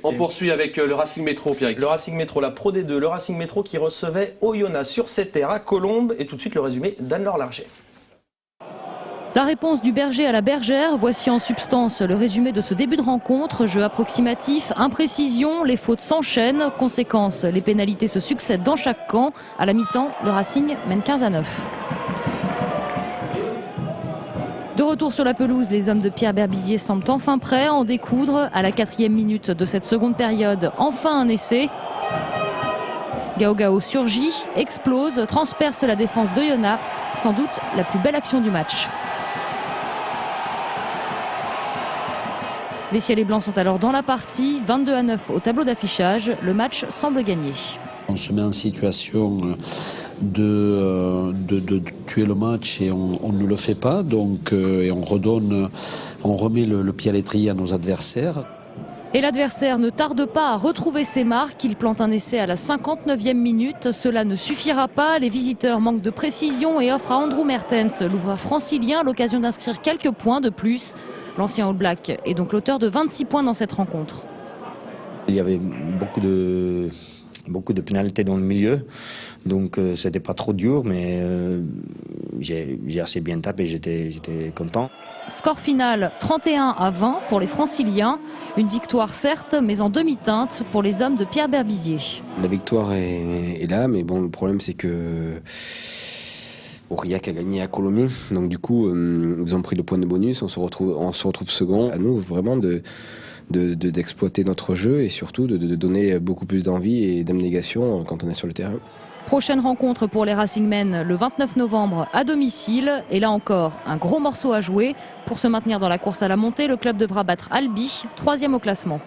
On poursuit avec le Racing Métro, Pierre. Le Racing Métro, la Pro D2, le Racing Métro qui recevait Oyonnax sur ses terres à Colombes. Et tout de suite le résumé d'Anne-Laure Larger. La réponse du berger à la bergère, voici en substance le résumé de ce début de rencontre. Jeu approximatif, imprécision, les fautes s'enchaînent. Conséquence, les pénalités se succèdent dans chaque camp. À la mi-temps, le Racing mène 15-9. De retour sur la pelouse, les hommes de Pierre Berbizier semblent enfin prêts à en découdre. À la 4e minute de cette seconde période, enfin un essai. Gao Gao surgit, explose, transperce la défense d'Oyonnax. Sans doute la plus belle action du match. Les ciels et blancs sont alors dans la partie, 22-9 au tableau d'affichage. Le match semble gagné. On se met en situation de tuer le match et on ne le fait pas. Donc, et on remet le pied à l'étrier à nos adversaires. Et l'adversaire ne tarde pas à retrouver ses marques. Il plante un essai à la 59e minute. Cela ne suffira pas. Les visiteurs manquent de précision et offrent à Andrew Mertens, l'ouvreur francilien, l'occasion d'inscrire quelques points de plus. L'ancien All Black est donc l'auteur de 26 points dans cette rencontre. Il y avait beaucoup de pénalités dans le milieu, donc c'était pas trop dur, mais j'ai assez bien tapé, j'étais content. Score final 31-20 pour les franciliens. Une victoire certes, mais en demi-teinte pour les hommes de Pierre Berbizier. La victoire est là, mais bon, le problème c'est que Aurillac a gagné à Colomiers, donc du coup ils ont pris le point de bonus, on se retrouve second. À nous vraiment d'exploiter notre jeu et surtout de donner beaucoup plus d'envie et d'abnégation quand on est sur le terrain. Prochaine rencontre pour les Racingmen le 29 novembre à domicile. Et là encore, un gros morceau à jouer. Pour se maintenir dans la course à la montée, le club devra battre Albi, 3e au classement.